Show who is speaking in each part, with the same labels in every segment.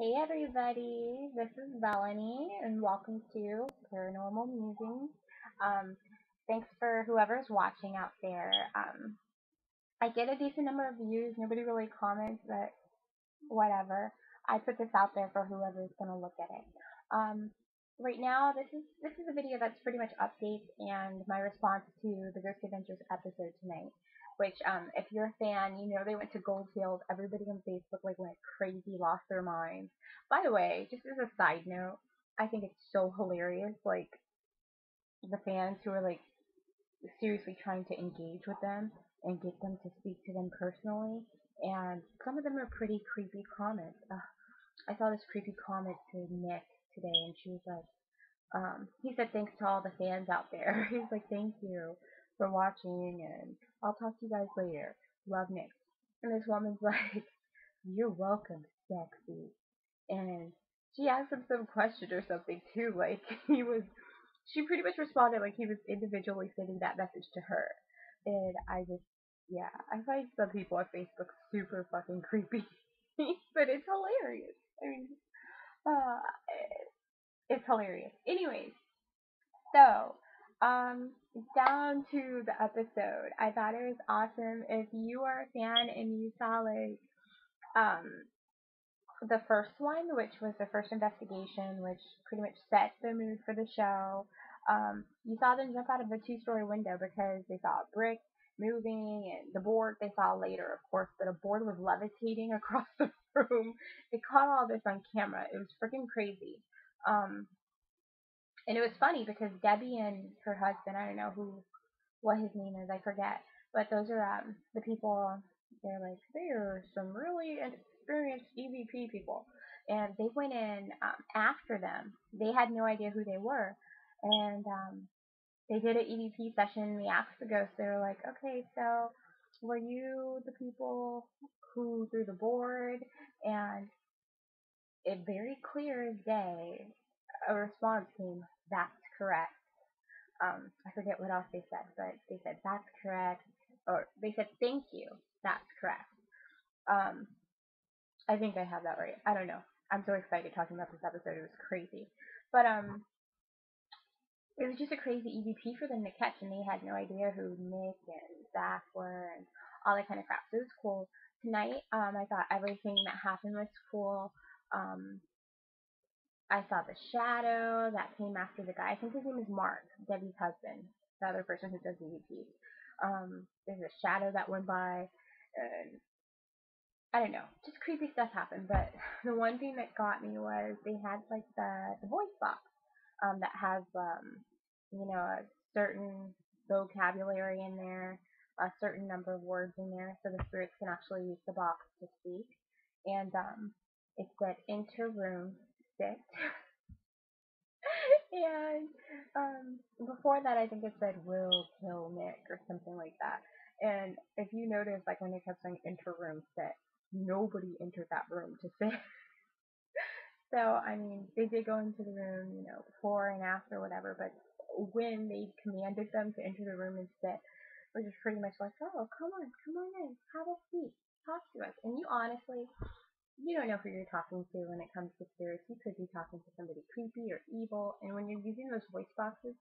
Speaker 1: Hey everybody, this is Melanie, and welcome to Paranormal Musings. Um, Thanks for whoever's watching out there. I get a decent number of views. Nobody really comments, but whatever. I put this out there for whoever's gonna look at it. Um, right now, this is a video that's pretty much updates and my response to the Ghost Adventures episode tonight. Which, if you're a fan, you know they went to Goldfield. Everybody on Facebook like went crazy, lost their minds. By the way, just as a side note, I think it's so hilarious. Like the fans who are like seriously trying to engage with them and get them to speak to them personally. And some of them are pretty creepy comments. I saw this creepy comment to Nick today, and she was like, he said thanks to all the fans out there. He's like, thank you for watching, and I'll talk to you guys later. Love, Nick. And this woman's like, you're welcome, sexy. And she asked him some question or something too. Like she pretty much responded like he was individually sending that message to her. And yeah, I find some people on Facebook super fucking creepy, but it's hilarious. I mean, uh, it's hilarious. Anyways, so down to the episode. I thought it was awesome. If you are a fan and you saw like um the first one, which was the first investigation, which pretty much set the mood for the show. You saw them jump out of a two-story window because they saw a brick moving, and the board they saw later, of course, that a board was levitating across the room. They caught all this on camera. It was freaking crazy. Um, and it was funny because Debbie and her husband, I don't know what his name is, I forget, but those are the people. They're some really experienced EVP people, and they went in after them. They had no idea who they were, and they did an EVP session. They asked the ghost. They were like, "Okay, so were you the people who threw the board?" And it very clear as day, a response came, "That's correct." I forget what else they said, but they said that's correct, or they said thank you, that's correct. Um, I think I have that right. I don't know. I'm so excited talking about this episode. It was crazy, but it was just a crazy EVP for them to catch, and they had no idea who Nick and Zach were and all that kind of crap. So it was cool. Tonight, I thought everything that happened was cool. Um, I saw the shadow that came after the guy. I think his name is Mark, Debbie's husband, the other person who does EVPs. There's a shadow that went by, and I don't know, just creepy stuff happened. But the one thing that got me was they had like the voice box that has a certain vocabulary in there, a certain number of words in there, so the spirits can actually use the box to speak. And it said enter room six. And before that, I think it said "will kill Nick" or something like that. And if you notice, like when they kept saying "enter room six," nobody entered that room to sit. So I mean, they did go into the room, before and after, whatever. But when they commanded them to enter the room and sit, we're just pretty much like, "Oh, come on in, have a seat, talk to us." And you don't know who you're talking to when it comes to spirits. You could be talking to somebody creepy or evil, and when you're using those voice boxes,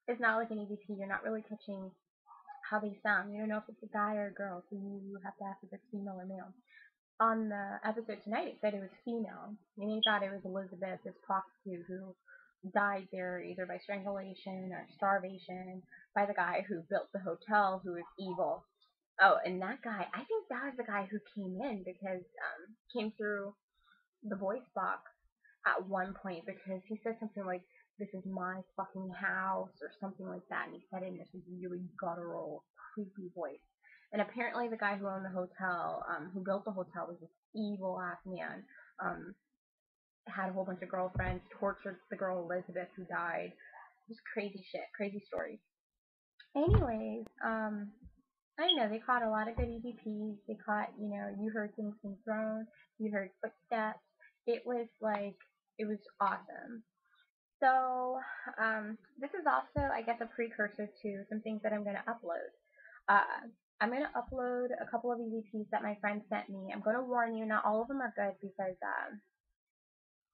Speaker 1: it's not like an EVP. You're not really catching how they sound. You don't know if it's a guy or a girl, so you have to ask if it's female or male. On the episode tonight, it said it was female, and he thought it was Elizabeth, this prostitute who died there either by strangulation or starvation by the guy who built the hotel, who is evil. Oh, and that guy, I think that was the guy who came in because came through the voice box at one point because he said something like, "This is my fucking house," or something like that, and he said it in this really guttural, creepy voice. And apparently, the guy who owned the hotel, who built the hotel, was this evil ass man. Um, had a whole bunch of girlfriends, tortured the girl Elizabeth who died. Just crazy shit, crazy stories. Anyways, I know they caught a lot of good EVPs. They caught, you heard things being thrown, you heard footsteps. It was like, it was awesome. So, this is also, I guess, a precursor to some things that I'm going to upload. I'm going to upload a couple of EVPs that my friend sent me. I'm going to warn you, not all of them are good because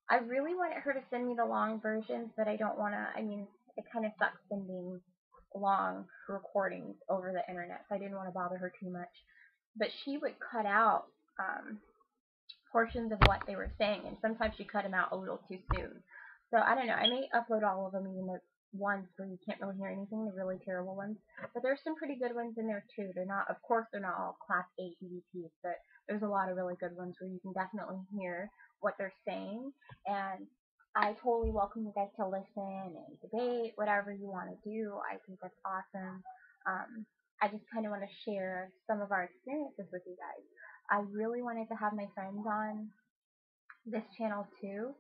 Speaker 1: I really wanted her to send me the long versions, but I don't want to. I mean, it kind of sucks sending long recordings over the internet, so I didn't want to bother her too much. But she would cut out um, portions of what they were saying, and sometimes she cut them out a little too soon. So I don't know. I may upload all of them, even the ones where you can't really hear anything, the really terrible ones. But there's some pretty good ones in there too. They're not, of course, they're not all Class A EVPs, but there's a lot of really good ones where you can definitely hear what they're saying. And I totally welcome you guys to listen and debate, whatever you want to do. I think that's awesome. I just kind of want to share some of our experiences with you guys. I really wanted to have my friends on this channel too,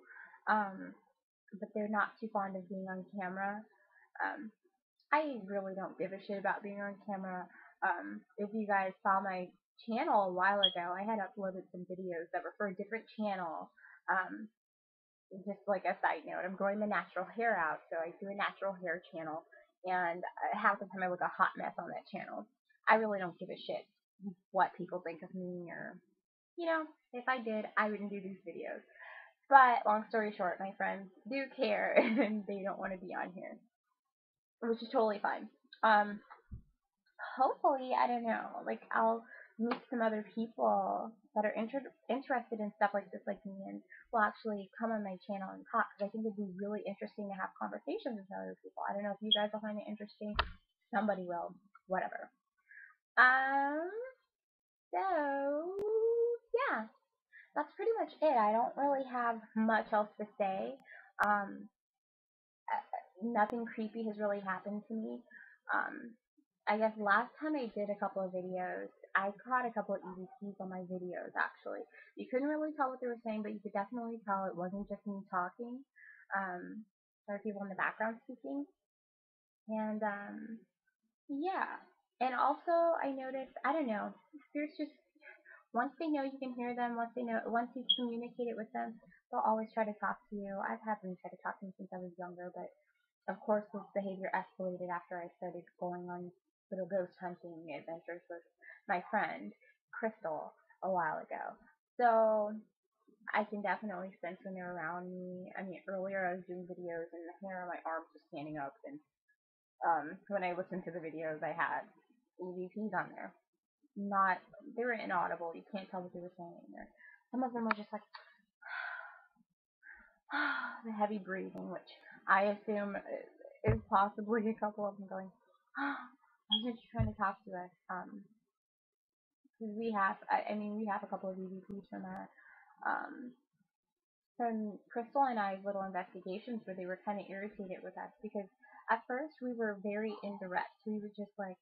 Speaker 1: um, but they're not too fond of being on camera. Um, I really don't give a shit about being on camera. If you guys saw my channel a while ago, I had uploaded some videos that were for a different channel. Um, just like a side note, I'm growing my natural hair out, so I do a natural hair channel, and half the time I look a hot mess on that channel. I really don't give a shit what people think of me, or if I did, I wouldn't do these videos. But long story short, my friends do care and they don't want to be on here, which is totally fine. Um, Hopefully, I don't know, like I'll meet some other people that are interested in stuff like this, like me, and will actually come on my channel and talk, because I think it'd be really interesting to have conversations with other people. I don't know if you guys will find it interesting. Somebody will. Whatever. Um. So yeah, that's pretty much it. I don't really have much else to say. Um, Nothing creepy has really happened to me. Um, I guess last time I did a couple of videos, I caught a couple of EVPs on my videos actually. You couldn't really tell what they were saying, but you could definitely tell it wasn't just me talking. There were people in the background speaking. And yeah. And also I noticed, I don't know, spirits just, once they know you can hear them, once you communicate it with them, they'll always try to talk to you. I've had them try to talk to me since I was younger, but of course, this behavior escalated after I started going on little ghost hunting adventures with my friend Crystal a while ago. So I can definitely sense when they're around me. I mean, earlier I was doing videos and the hair on my arms was standing up, and when I listened to the videos, I had EVPs on there. Not, they were inaudible. You can't tell what they were saying. Or some of them were just like the heavy breathing, which I assume is possibly a couple of them going, I was just trying to talk to us. Because I mean, we have a couple of EVPs um, from Crystal and I's little investigations where they were kind of irritated with us because at first we were very indirect. We would just like,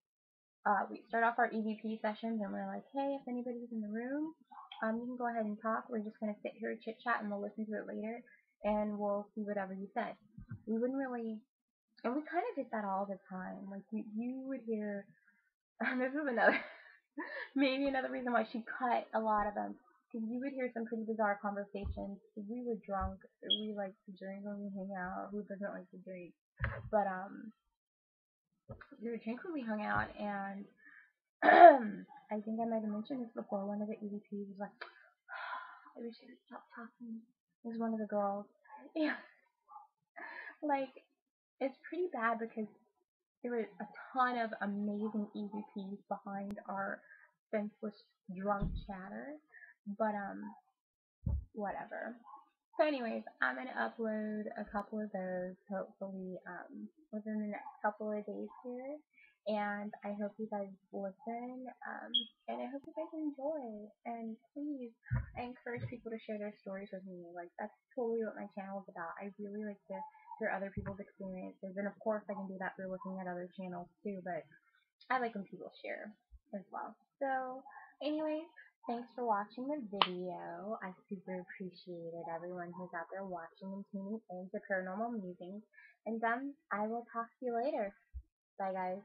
Speaker 1: we start off our EVP sessions and we're like, hey, if anybody's in the room, you can go ahead and talk. We're just going to sit here, chit chat, and we'll listen to it later, and we'll see whatever you said. We wouldn't really, and we kind of did that all the time. Like, you would hear, this is another, maybe another reason why she cut a lot of them, because you would hear some pretty bizarre conversations. We were drunk, we like to drink when we hang out. Who doesn't like to drink? But, we would drink when we hung out, and I think I might have mentioned this before. One of the EVPs was like, I wish I could stop talking. It was one of the girls. Yeah, like, it's pretty bad because there were a ton of amazing EVPs behind our senseless drunk chatter. But, whatever. So anyways, I'm going to upload a couple of those, hopefully, within the next couple of days here. And I hope you guys listen, and I hope you guys enjoy. And please, I encourage people to share their stories with me. Like, that's totally what my channel is about. I really like to hear other people's experiences. And of course, I can do that through looking at other channels too, but I like when people share as well. So, anyways, thanks for watching the video. I super appreciated everyone who's out there watching and tuning in to Paranormal Musings. And I will talk to you later. Bye, guys.